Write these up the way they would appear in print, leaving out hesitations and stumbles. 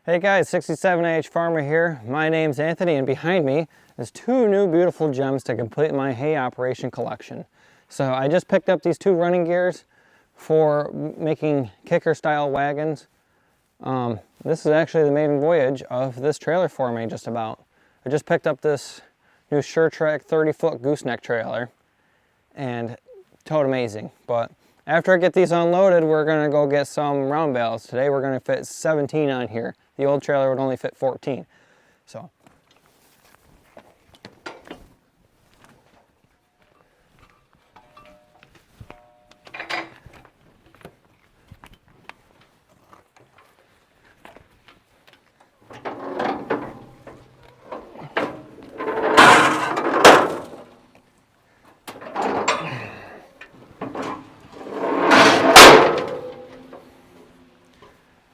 Hey guys, 67AH Farmer here. My name's Anthony and behind me is two new beautiful gems to complete my hay operation collection. So I just picked up these two running gears for making kicker style wagons. This is actually the maiden voyage of this trailer for me just about. I just picked up this new SureTrack 30-foot gooseneck trailer and towed amazing. But after I get these unloaded, we're gonna go get some round bales. Today we're gonna fit 17 on here. The old trailer would only fit 14. So.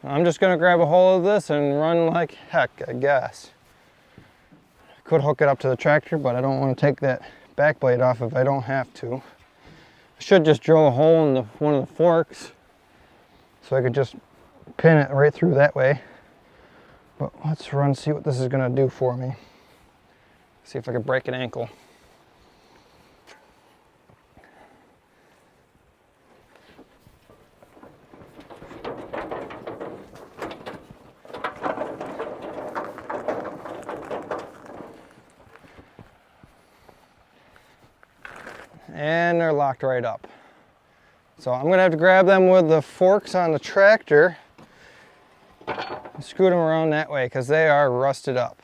I'm just gonna grab a hold of this and run like heck, I guess. I could hook it up to the tractor, but I don't want to take that back blade off if I don't have to. I should just drill a hole in one of the forks so I could just pin it right through that way. But let's run, see what this is gonna do for me. See if I can break an ankle. And they're locked right up. So I'm gonna have to grab them with the forks on the tractor and scoot them around that way because they are rusted up.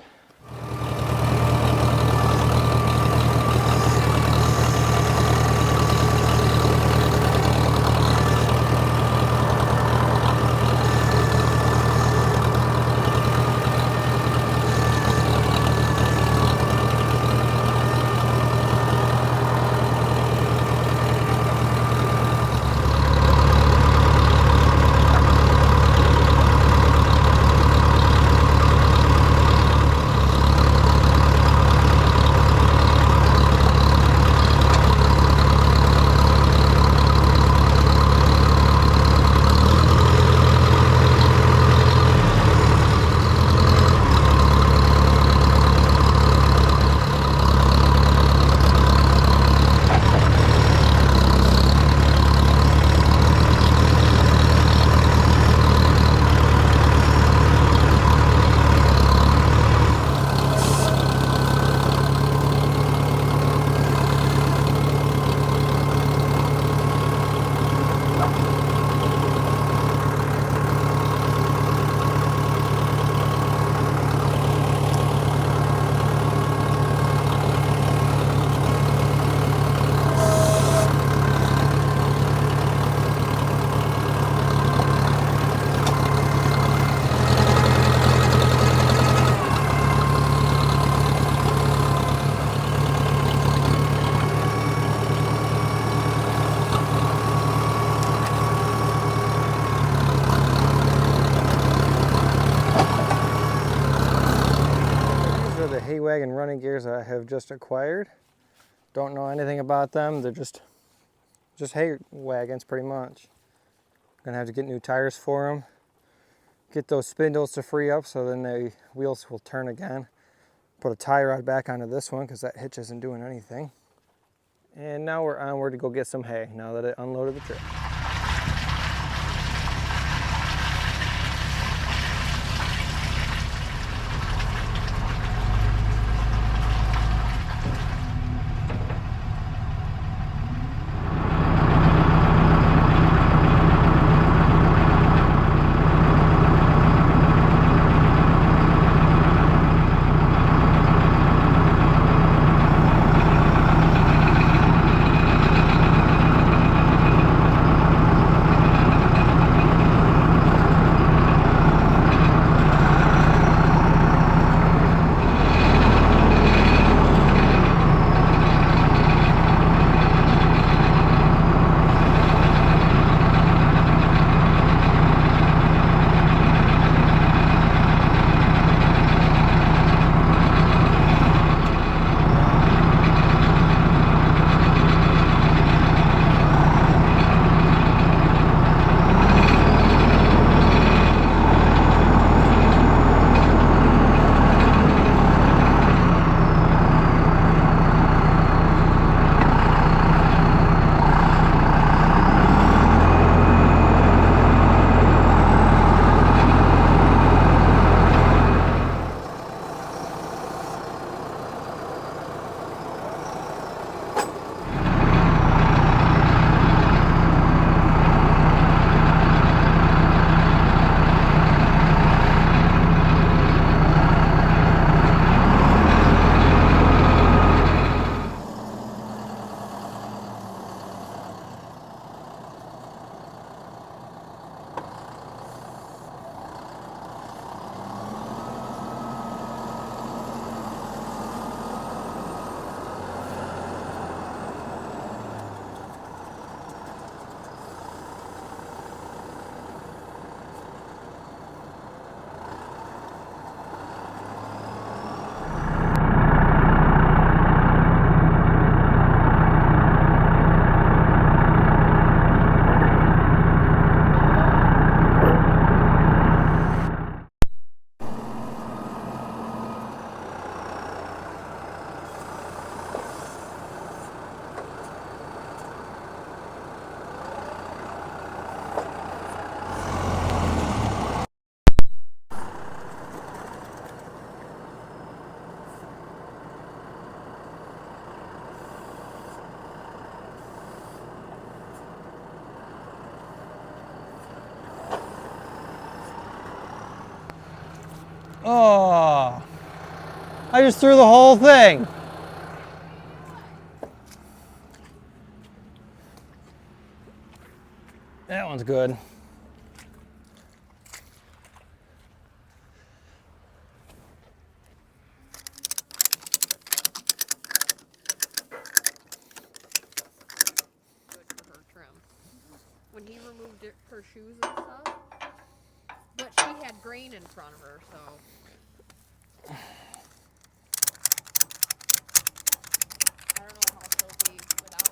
Hay wagon running gears I have just acquired. Don't know anything about them. They're just hay wagons pretty much. Gonna have to get new tires for them. Get those spindles to free up so then the wheels will turn again. Put a tie rod back onto this one because that hitch isn't doing anything. And now we're onward to go get some hay now that it unloaded the trip. Oh, I just threw the whole thing. That one's good. Good for her trim. When he removed her shoes and stuff, but she had grain in front of her, so. I don't know how she'll be without.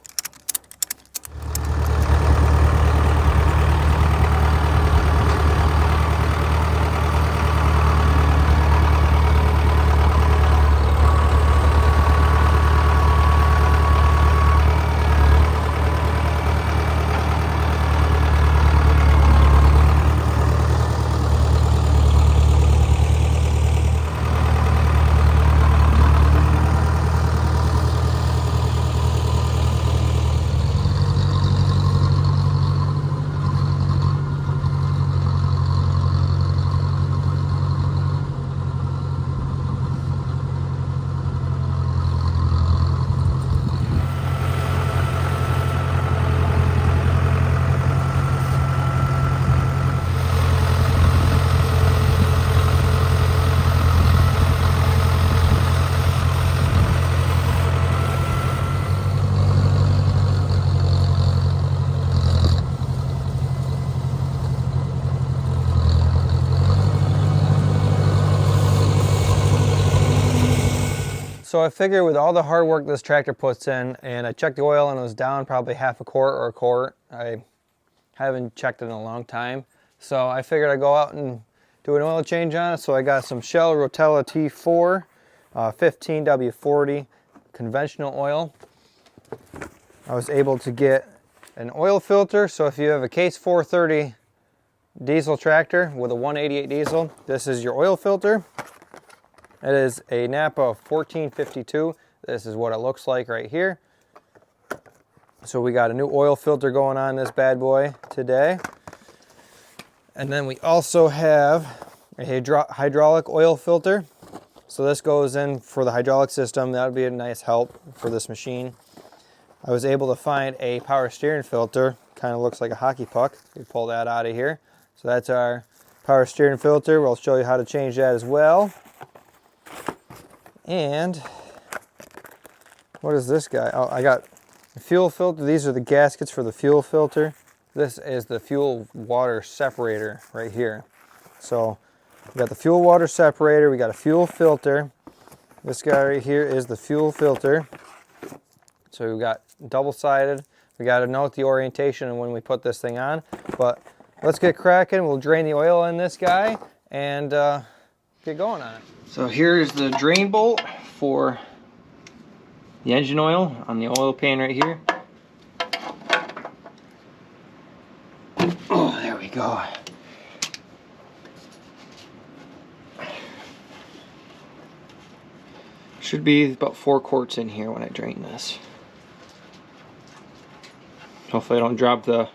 So I figured with all the hard work this tractor puts in, and I checked the oil and it was down probably half a quart or a quart. I haven't checked it in a long time. So I figured I'd go out and do an oil change on it. So I got some Shell Rotella T4 15W40 conventional oil. I was able to get an oil filter. So if you have a Case 430 diesel tractor with a 188 diesel, this is your oil filter. It is a Napa 1452. This is what it looks like right here. So we got a new oil filter going on this bad boy today. And then we also have a hydraulic oil filter. So this goes in for the hydraulic system. That would be a nice help for this machine. I was able to find a power steering filter. Kind of looks like a hockey puck. We pull that out of here. So that's our power steering filter. We'll show you how to change that as well. And what is this guy? Oh, I got the fuel filter. These are the gaskets for the fuel filter. This is the fuel water separator right here. So we got the fuel water separator. We got a fuel filter. This guy right here is the fuel filter. So we've got double-sided. We got to note the orientation and when we put this thing on. But let's get cracking. We'll drain the oil in this guy and get going on it. So here's the drain bolt for the engine oil on the oil pan right here. Oh, there we go. Should be about 4 quarts in here when I drain this. Hopefully I don't drop the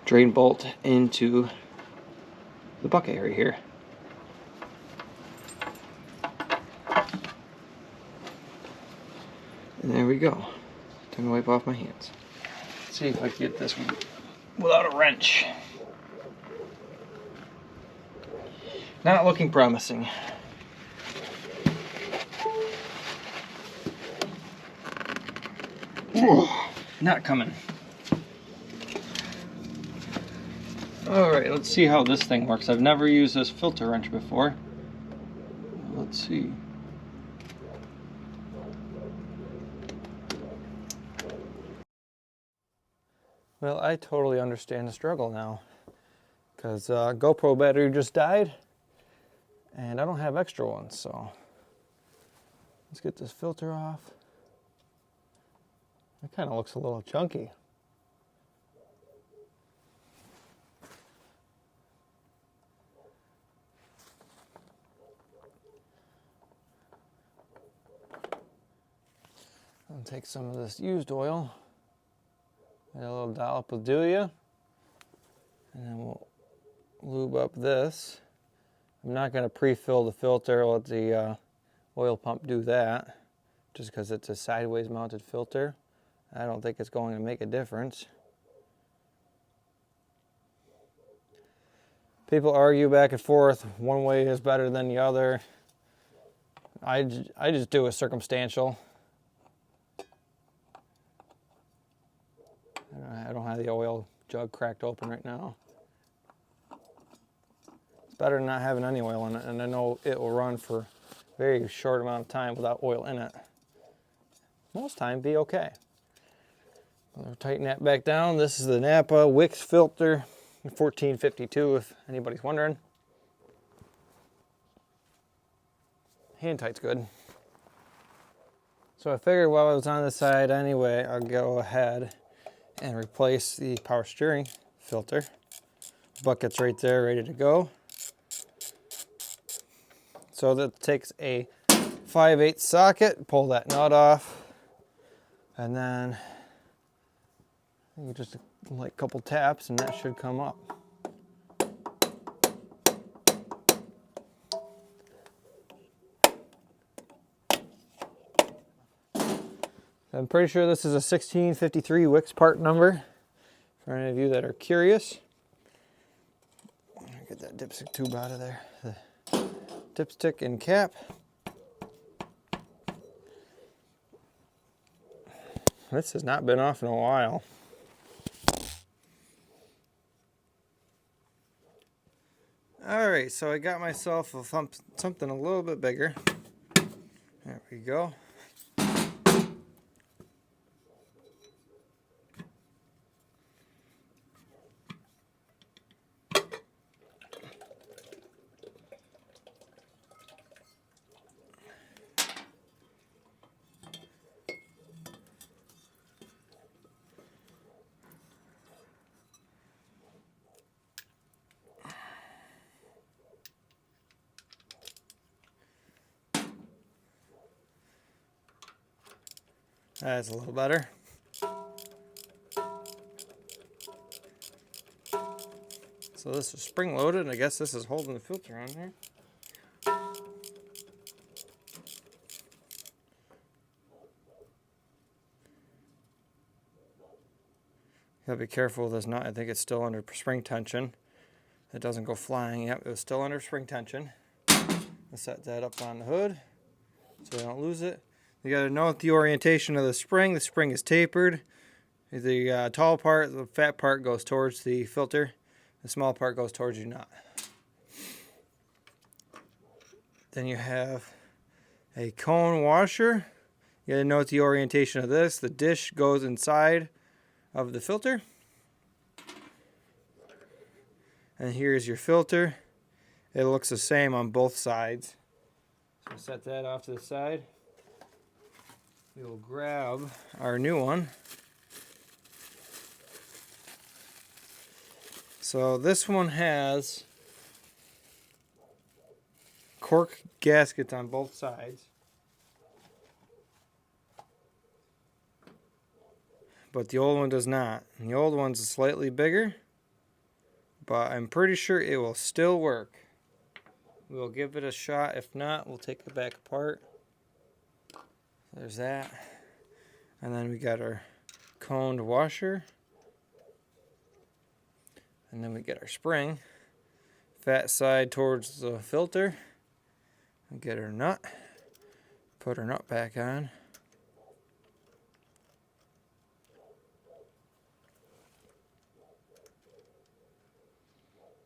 drain bolt into the bucket right here. And there we go. Time to wipe off my hands. Let's see if I can get this one without a wrench. Not looking promising. Ooh, not coming. Alright, let's see how this thing works. I've never used this filter wrench before. Let's see. Well, I totally understand the struggle now, because GoPro battery just died, and I don't have extra ones, so let's get this filter off. It kind of looks a little chunky. I'll take some of this used oil. Add a little dollop will do ya. And then we'll lube up this. I'm not going to pre-fill the filter, let the oil pump do that, just because it's a sideways mounted filter. I don't think it's going to make a difference. People argue back and forth, one way is better than the other. I just do a circumstantial. I don't have the oil jug cracked open right now. It's better than not having any oil in it, and I know it will run for a very short amount of time without oil in it. Most time be okay. I'll tighten that back down. This is the Napa Wix filter, 1452 if anybody's wondering. Hand tight's good. So I figured while I was on this side anyway, I'll go ahead and replace the power steering filter. Bucket's right there, ready to go. So that takes a 5/8 socket, pull that nut off, and then you just like a couple taps and that should come up. I'm pretty sure this is a 1653 Wix part number, for any of you that are curious. Get that dipstick tube out of there. The dipstick and cap. This has not been off in a while. Alright, so I got myself something a little bit bigger. There we go. That's a little better. So this is spring loaded. I guess this is holding the filter on here. Gotta be careful with this nut. I think it's still under spring tension. It doesn't go flying. Yep, it was still under spring tension. Let's set that up on the hood so I don't lose it. You got to note the orientation of the spring. The spring is tapered. The tall part, the fat part goes towards the filter. The small part goes towards your nut. Then you have a cone washer. You got to note the orientation of this. The dish goes inside of the filter. And here's your filter. It looks the same on both sides. So set that off to the side. We will grab our new one. So this one has cork gaskets on both sides. But the old one does not. And the old one's slightly bigger, but I'm pretty sure it will still work. We'll give it a shot. If not, we'll take it back apart. There's that. And then we got our coned washer. And then we get our spring. Fat side towards the filter. And get our nut. Put our nut back on.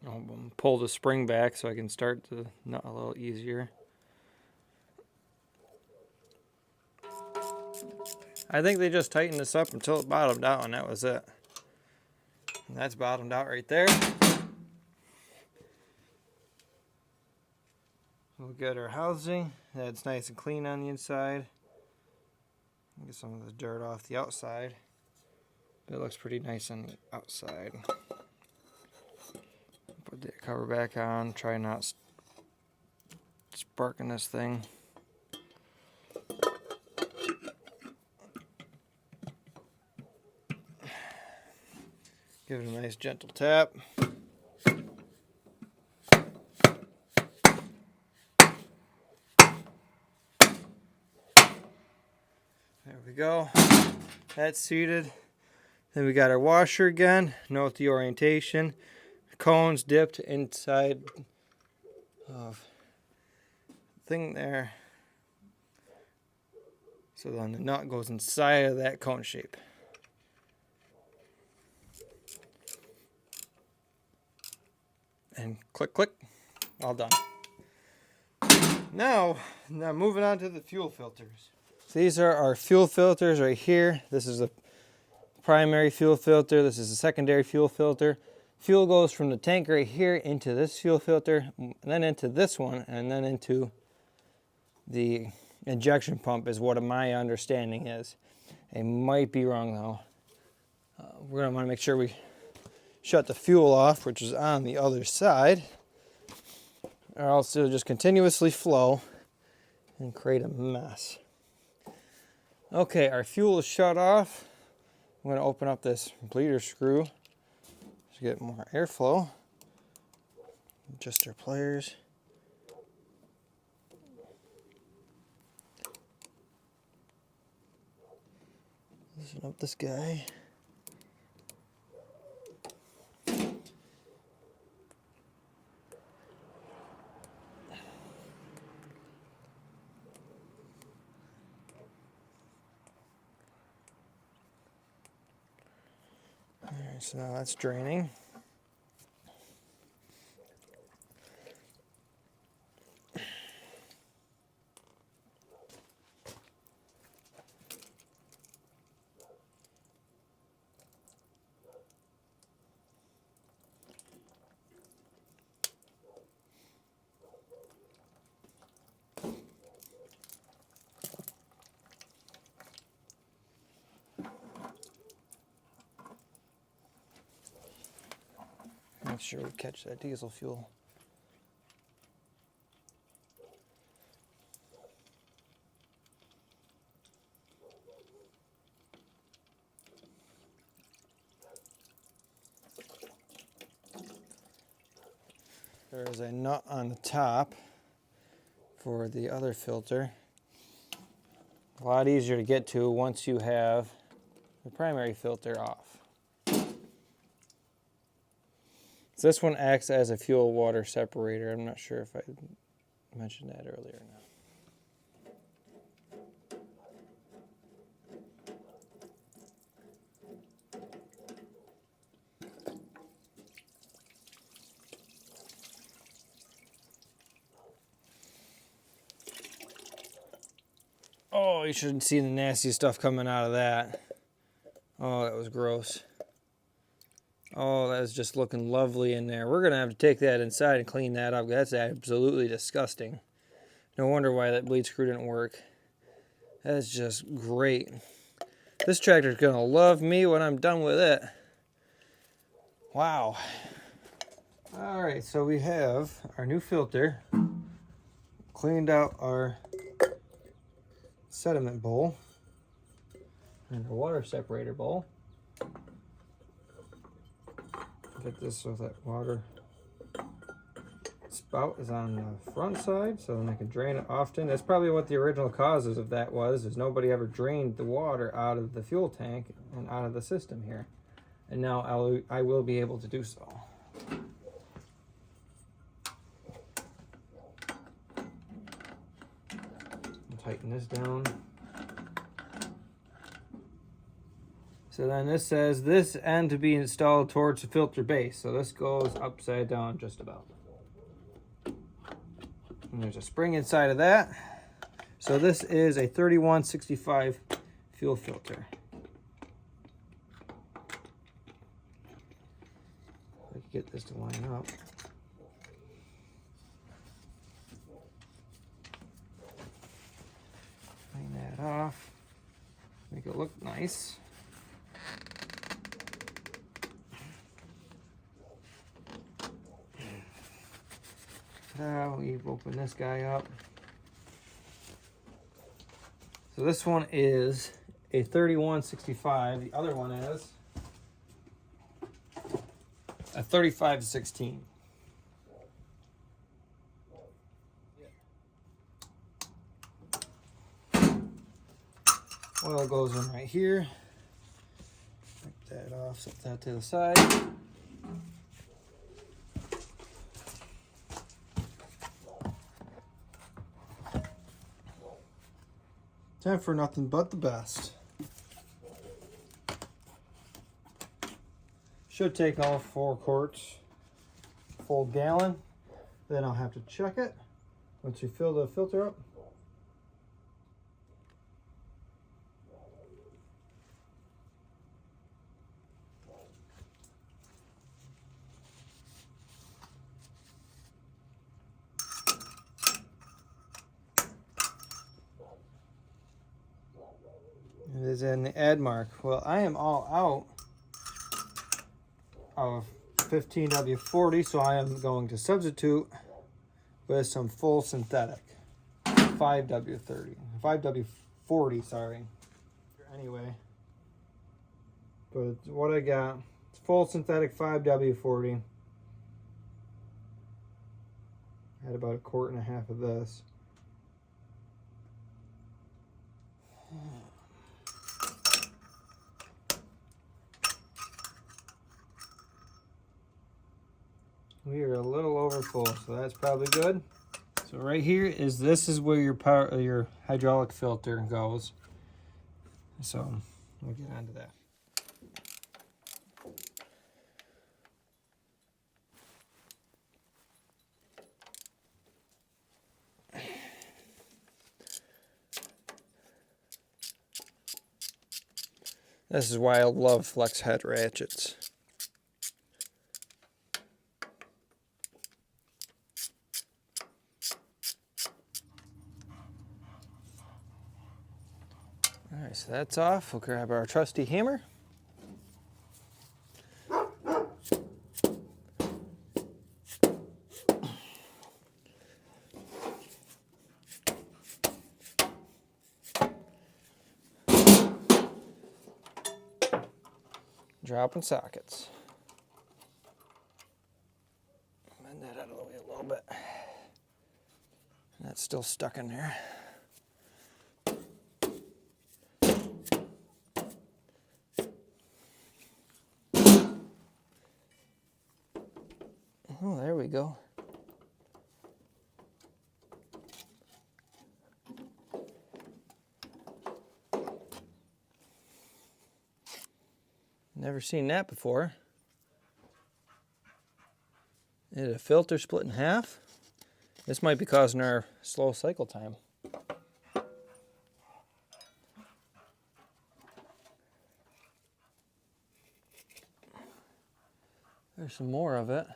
I'll pull the spring back so I can start the nut a little easier. I think they just tightened this up until it bottomed out, and that was it. And that's bottomed out right there. We'll get our housing. That's nice and clean on the inside. Get some of the dirt off the outside. But it looks pretty nice on the outside. Put the cover back on. Try not sparking this thing. Give it a nice gentle tap. we go. That's seated. Then we got our washer again. Note the orientation. Cones dipped inside of thing there. So then the nut goes inside of that cone shape. And click, click, all done. Now moving on to the fuel filters. So these are our fuel filters right here. This is a primary fuel filter. This is a secondary fuel filter. Fuel goes from the tank right here into this fuel filter, and then into this one, and then into the injection pump is what my understanding is. I might be wrong though. We're gonna wanna make sure we shut the fuel off, which is on the other side, or else it'll just continuously flow and create a mess. Okay, our fuel is shut off. I'm gonna open up this bleeder screw to get more airflow. Adjust our pliers. Loosen up this guy. Alright, so now that's draining. Make sure we catch that diesel fuel. There is a nut on the top for the other filter. A lot easier to get to once you have the primary filter off. So this one acts as a fuel water separator. I'm not sure if I mentioned that earlier or not. Oh, you shouldn't see the nasty stuff coming out of that. Oh, that was gross. Oh, that is just looking lovely in there. We're going to have to take that inside and clean that up. That's absolutely disgusting. No wonder why that bleed screw didn't work. That's just great. This tractor's going to love me when I'm done with it. Wow. All right, so we have our new filter. Cleaned out our sediment bowl and our water separator bowl. Get this so that water spout is on the front side, so then I can drain it often. That's probably what the original causes of that was, is nobody ever drained the water out of the fuel tank and out of the system here. And now I will be able to do so. Tighten this down. So then this says this end to be installed towards the filter base. So this goes upside down just about. And there's a spring inside of that. So this is a 3165 fuel filter. I can get this to line up. Clean that off. Make it look nice. Now we open this guy up. So this one is a 3165. The other one is a 3516. Oil goes in right here. Take that off, set that to the side. Time for nothing but the best. Should take all 4 quarts, full gallon. Then I'll have to check it once you fill the filter up. It is in the add mark. Well, I am all out of 15W40, so I am going to substitute with some full synthetic 5W40, sorry. Anyway, but what I got, it's full synthetic 5W40. I had about 1.5 quarts of this. We are a little over full, so that's probably good. So right here this is where your hydraulic filter goes. So we'll get onto that. This is why I love flex head ratchets. Alright, so that's off. We'll grab our trusty hammer. Dropping sockets. Bend that out of the way a little bit. That's still stuck in there. Oh, there we go. Never seen that before. And a filter split in half. This might be causing our slow cycle time. There's some more of it.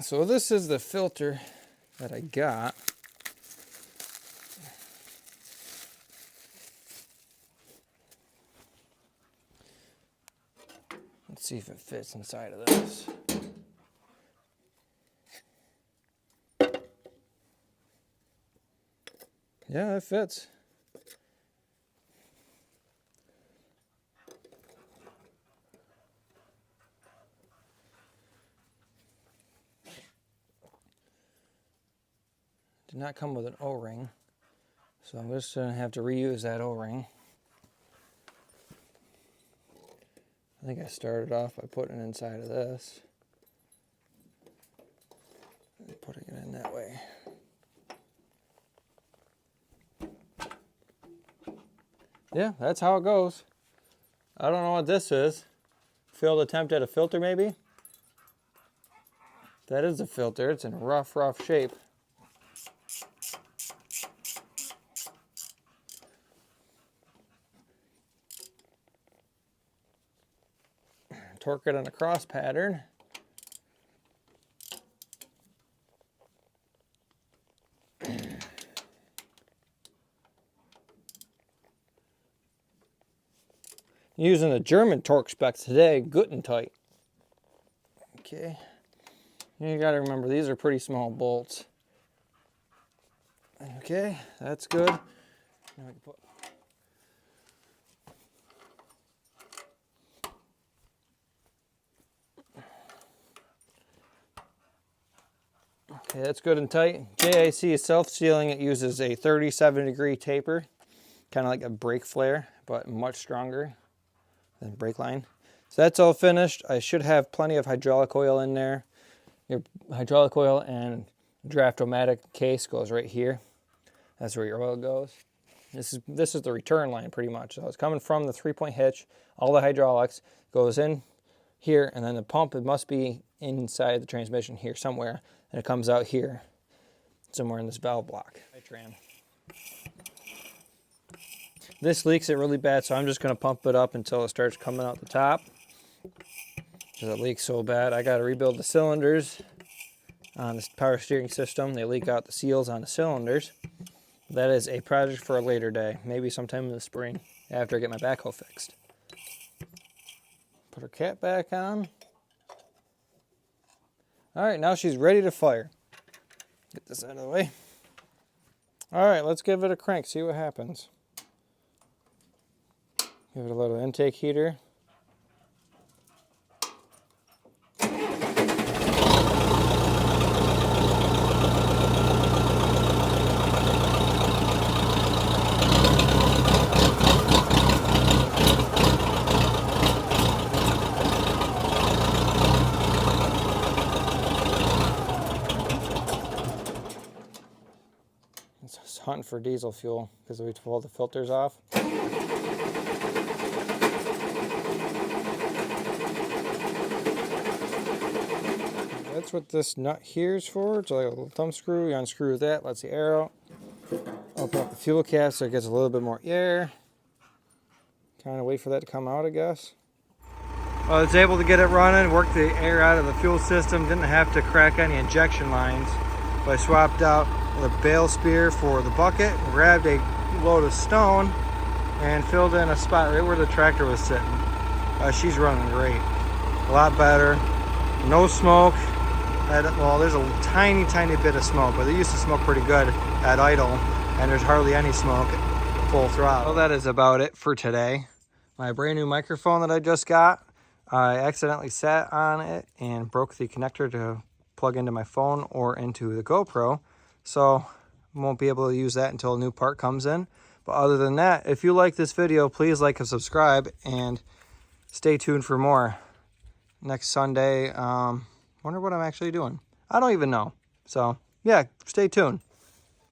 So this is the filter that I got. Let's see if it fits inside of this. Yeah, it fits. Did not come with an O-ring, so I'm just going to have to reuse that O-ring. I think I started off by putting it inside of this and putting it in that way. Yeah, that's how it goes. I don't know what this is. Failed attempt at a filter, maybe? That is a filter. It's in a rough shape. Torque it on a cross pattern. Using the German torque specs today, good and tight. Okay. You gotta remember, these are pretty small bolts. Okay, that's good. Now we can put Okay, that's good and tight. JIC is self-sealing. It uses a 37-degree taper, kind of like a brake flare, but much stronger than brake line. So that's all finished. I should have plenty of hydraulic oil in there. Your hydraulic oil and Draft-o-matic case goes right here. That's where your oil goes. This is the return line pretty much. So it's coming from the 3-point hitch. All the hydraulics goes in here, and then the pump, it must be inside the transmission here somewhere, and it comes out here somewhere in this valve block. This leaks it really bad, so I'm just going to pump it up until it starts coming out the top, because it leaks so bad. I got to rebuild the cylinders on this power steering system. They leak out the seals on the cylinders. That is a project for a later day, maybe sometime in the spring after I get my backhoe fixed. Put her cap back on. All right, now she's ready to fire. Get this out of the way. All right, let's give it a crank, see what happens. Give it a little intake heater. It's hunting for diesel fuel because we pulled the filters off. That's what this nut here is for. It's like a little thumb screw. You unscrew that, lets the air out. Open up the fuel cap so it gets a little bit more air. Kind of wait for that to come out, I guess. I was able to get it running, work the air out of the fuel system. Didn't have to crack any injection lines. But I swapped out the bale spear for the bucket, grabbed a load of stone, and filled in a spot right where the tractor was sitting. She's running great. A lot better. No smoke. Well, there's a tiny bit of smoke, but it used to smoke pretty good at idle, and there's hardly any smoke at full throttle. Well, that is about it for today. My brand new microphone that I just got, I accidentally sat on it and broke the connector to plug into my phone or into the GoPro, so won't be able to use that until a new part comes in. But other than that, if you like this video, please like and subscribe, and stay tuned for more. Next Sunday, wonder what I'm actually doing. I don't even know. So yeah, stay tuned.